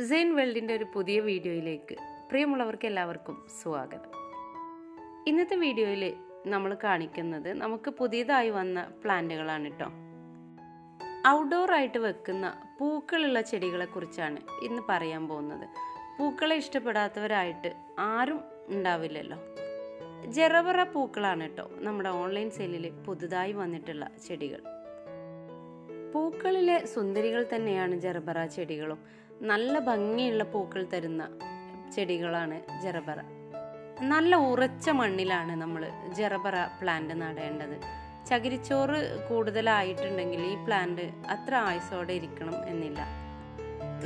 സെയിൻ വേൾഡിൻ്റെ ഒരു പുതിയ വീഡിയോയിലേക്ക് പ്രിയമുള്ളവർക്ക് എല്ലാവർക്കും സ്വാഗതം. ഇന്നത്തെ വീഡിയോയിൽ നമ്മൾ കാണിക്കുന്നത് നമുക്ക് പുതിയതായി വന്ന പ്ലാന്റുകളാണ് കേട്ടോ. ഔട്ട്ഡോർ ആയിട്ട് വെക്കുന്ന പൂക്കളുള്ള ചെടികളെ കുറിച്ചാണ് ഇന്ന് പറയാൻ പോകുന്നത്. പൂക്കളെ ഇഷ്ടപ്പെടാത്തവരായിട്ട് ആരും ഉണ്ടാവില്ലല്ലോ. ജറബറ പൂക്കളാണ് കേട്ടോ നമ്മുടെ ഓൺലൈൻ സെയിലിൽ പുതുതായി വന്നിട്ടുള്ള ചെടികൾ. പൂക്കളിലെ സുന്ദരികൾ തന്നെയാണ് ജറബറ ചെടികളും. നല്ല ഭംഗിയുള്ള പൂക്കൾ തരുന്ന ചെടികളാണ് ജറബറ. നല്ല ഉറച്ച മണ്ണിലാണ് നമ്മൾ ജറബറ പ്ലാന്റ് നടേണ്ടത്. ചകിരിച്ചോറ് കൂടുതലായിട്ടുണ്ടെങ്കിൽ ഈ പ്ലാന്റ് അത്ര ആയുസോടെ ഇരിക്കണം എന്നില്ല.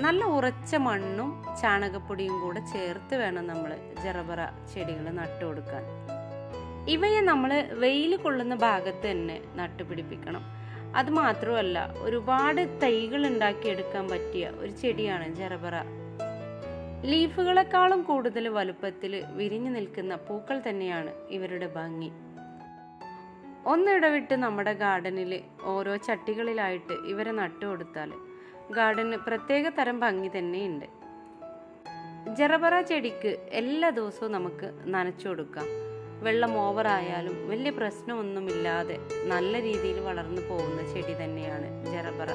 നല്ല ഉറച്ച മണ്ണും ചാണകപ്പൊടിയും കൂടെ ചേർത്ത് വേണം നമ്മൾ ജറബറ ചെടികൾ നട്ടുകൊടുക്കാൻ. ഇവയെ നമ്മൾ വെയിൽ കൊള്ളുന്ന ഭാഗത്ത് തന്നെ നട്ടുപിടിപ്പിക്കണം. അത് മാത്രമല്ല, ഒരുപാട് തൈകൾ ഉണ്ടാക്കിയെടുക്കാൻ പറ്റിയ ഒരു ചെടിയാണ് ജറബറ. ലീഫുകളെക്കാളും കൂടുതൽ വലുപ്പത്തിൽ വിരിഞ്ഞു നിൽക്കുന്ന പൂക്കൾ തന്നെയാണ് ഇവരുടെ ഭംഗി. ഒന്നിടവിട്ട് നമ്മുടെ ഗാർഡനിൽ ഓരോ ചട്ടികളിലായിട്ട് ഇവരെ നട്ടുകൊടുത്താൽ ഗാർഡന് പ്രത്യേക തരം ഭംഗി തന്നെയുണ്ട്. ജറബറ ചെടിക്ക് എല്ലാ ദിവസവും നമുക്ക് നനച്ചു കൊടുക്കാം. വെള്ളം ഓവറായാലും വലിയ പ്രശ്നമൊന്നുമില്ലാതെ നല്ല രീതിയിൽ വളർന്നു പോകുന്ന ചെടി തന്നെയാണ് ജറബറ.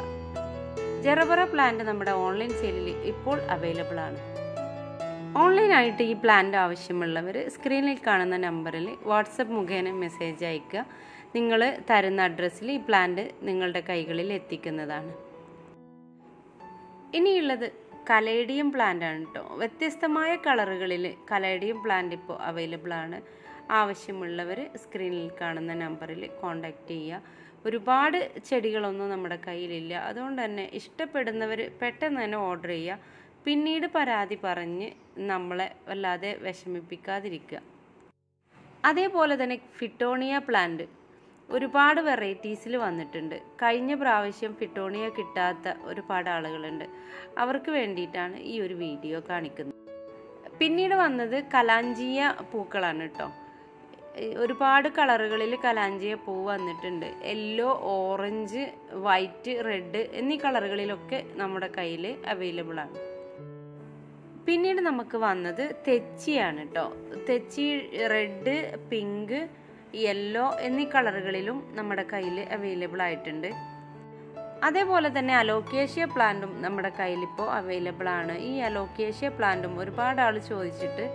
ജറബറ പ്ലാന്റ് നമ്മുടെ ഓൺലൈൻ സെയിലിൽ ഇപ്പോൾ അവൈലബിൾ ആണ്. ഓൺലൈനായിട്ട് ഈ പ്ലാന്റ് ആവശ്യമുള്ളവർ സ്ക്രീനിൽ കാണുന്ന നമ്പറിൽ വാട്സപ്പ് മുഖേന മെസ്സേജ് അയക്കുക. നിങ്ങൾ തരുന്ന അഡ്രസ്സിൽ ഈ പ്ലാന്റ് നിങ്ങളുടെ കൈകളിൽ എത്തിക്കുന്നതാണ്. ഇനിയുള്ളത് കലേഡിയം പ്ലാന്റ് ആണ് കേട്ടോ. വ്യത്യസ്തമായ കളറുകളിൽ കലേഡിയം പ്ലാന്റ് ഇപ്പോൾ അവൈലബിൾ ആണ്. ആവശ്യമുള്ളവർ സ്ക്രീനിൽ കാണുന്ന നമ്പറിൽ കോൺടാക്റ്റ് ചെയ്യുക. ഒരുപാട് ചെടികളൊന്നും നമ്മുടെ കയ്യിലില്ല. അതുകൊണ്ട് തന്നെ ഇഷ്ടപ്പെടുന്നവർ പെട്ടെന്ന് തന്നെ ഓർഡർ ചെയ്യുക. പിന്നീട് പരാതി പറഞ്ഞ് നമ്മളെ വല്ലാതെ വിഷമിപ്പിക്കാതിരിക്കുക. അതേപോലെ തന്നെ ഫിറ്റോണിയ പ്ലാന്റ് ഒരുപാട് വെറൈറ്റീസിൽ വന്നിട്ടുണ്ട്. കഴിഞ്ഞ പ്രാവശ്യം ഫിറ്റോണിയ കിട്ടാത്ത ഒരുപാട് ആളുകളുണ്ട്. അവർക്ക് വേണ്ടിയിട്ടാണ് ഈ ഒരു വീഡിയോ കാണിക്കുന്നത്. പിന്നീട് വന്നത് കലാഞ്ചിയ പൂക്കളാണ് കേട്ടോ. ഒരുപാട് കളറുകളിൽ കലാഞ്ചിയ പൂ വന്നിട്ടുണ്ട്. യെല്ലോ, ഓറഞ്ച്, വൈറ്റ്, റെഡ് എന്നീ കളറുകളിലൊക്കെ നമ്മുടെ കയ്യിൽ അവൈലബിൾ ആണ്. പിന്നീട് നമുക്ക് വന്നത് തെച്ചിയാണ് കേട്ടോ. തെച്ചി റെഡ്, പിങ്ക്, യെല്ലോ എന്നീ കളറുകളിലും നമ്മുടെ കയ്യിൽ അവൈലബിൾ ആയിട്ടുണ്ട്. അതേപോലെ തന്നെ അലോക്കേഷ്യ പ്ലാന്റും നമ്മുടെ കയ്യിലിപ്പോൾ അവൈലബിൾ ആണ്. ഈ അലോക്കേഷ്യ പ്ലാന്റും ഒരുപാട് ആൾ ചോദിച്ചിട്ട്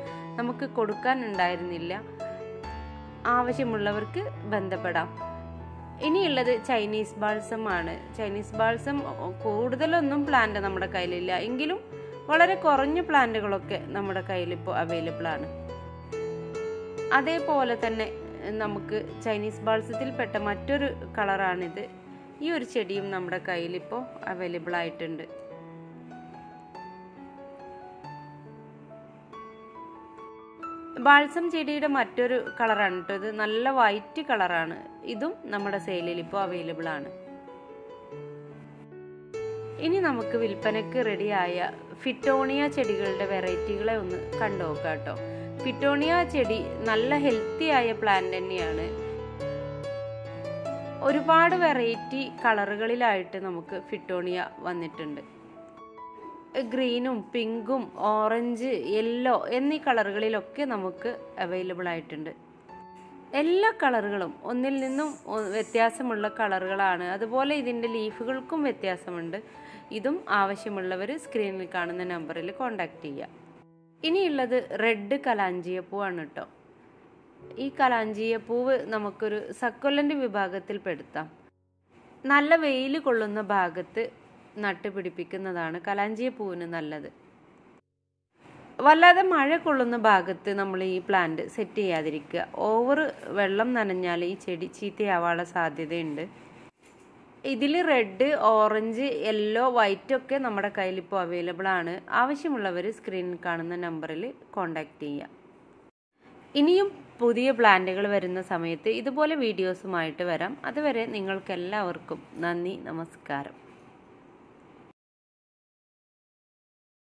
നമുക്ക് കൊടുക്കാനുണ്ടായിരുന്നില്ല. ആവശ്യമുള്ളവർക്ക് ബന്ധപ്പെടാം. ഇനിയുള്ളത് ചൈനീസ് ബാൾസം ആണ്. ചൈനീസ് ബാൾസം കൂടുതലൊന്നും പ്ലാന്റ് നമ്മുടെ കയ്യിലില്ല, എങ്കിലും വളരെ കുറഞ്ഞ പ്ലാന്റുകളൊക്കെ നമ്മുടെ കയ്യിലിപ്പോൾ അവൈലബിൾ ആണ്. അതേപോലെ തന്നെ നമുക്ക് ചൈനീസ് ബാൾസത്തിൽപ്പെട്ട മറ്റൊരു കളറാണിത്. ഈ ഒരു ചെടിയും നമ്മുടെ കയ്യിലിപ്പോൾ അവൈലബിൾ ആയിട്ടുണ്ട്. ബാൾസം ചെടിയുടെ മറ്റൊരു കളറാണ് കേട്ടോ. ഇത് നല്ല വൈറ്റ് കളറാണ്. ഇതും നമ്മുടെ സെയിലിൽ ഇപ്പോൾ അവൈലബിൾ ആണ്. ഇനി നമുക്ക് വിൽപ്പനയ്ക്ക് റെഡിയായ ഫിറ്റോണിയ ചെടികളുടെ വെറൈറ്റികളെ ഒന്ന് കണ്ടു നോക്കാം കേട്ടോ. ഫിറ്റോണിയ ചെടി നല്ല ഹെൽത്തി ആയ പ്ലാന്റ് തന്നെയാണ്. ഒരുപാട് വെറൈറ്റി കളറുകളിലായിട്ട് നമുക്ക് ഫിറ്റോണിയ വന്നിട്ടുണ്ട്. ഗ്രീനും പിങ്കും ഓറഞ്ച്, യെല്ലോ എന്നീ കളറുകളിലൊക്കെ നമുക്ക് അവൈലബിൾ ആയിട്ടുണ്ട്. എല്ലാ കളറുകളും ഒന്നിൽ നിന്നും വ്യത്യാസമുള്ള കളറുകളാണ്. അതുപോലെ ഇതിൻ്റെ ലീഫുകൾക്കും വ്യത്യാസമുണ്ട്. ഇതും ആവശ്യമുള്ളവർ സ്ക്രീനിൽ കാണുന്ന നമ്പറിൽ കോൺടാക്റ്റ് ചെയ്യുക. ഇനിയുള്ളത് റെഡ് കലാഞ്ചിയപ്പൂവാണ് കേട്ടോ. ഈ കലാഞ്ചിയപ്പൂവ് നമുക്കൊരു സക്കുലൻ്റ് വിഭാഗത്തിൽ പെടുത്താം. നല്ല വെയിൽ കൊള്ളുന്ന ഭാഗത്ത് നട്ടുപിടിപ്പിക്കുന്നതാണ് കലാഞ്ചിയ പൂവിന് നല്ലത്. വല്ലാതെ മഴ കൊള്ളുന്ന ഭാഗത്ത് നമ്മൾ ഈ പ്ലാന്റ് സെറ്റ് ചെയ്യാതിരിക്കുക. ഓവർ വെള്ളം നനഞ്ഞാൽ ഈ ചെടി ചീത്തയാവാനുള്ള സാധ്യതയുണ്ട്. ഇതിൽ റെഡ്, ഓറഞ്ച്, യെല്ലോ, വൈറ്റ് ഒക്കെ നമ്മുടെ കയ്യിൽ ഇപ്പോൾ അവൈലബിൾ ആണ്. ആവശ്യമുള്ളവർ സ്ക്രീനിൽ കാണുന്ന നമ്പറിൽ കോൺടാക്റ്റ് ചെയ്യുക. ഇനിയും പുതിയ പ്ലാന്റുകൾ വരുന്ന സമയത്ത് ഇതുപോലെ വീഡിയോസുമായിട്ട് വരാം. അതുവരെ നിങ്ങൾക്കെല്ലാവർക്കും നന്ദി, നമസ്കാരം.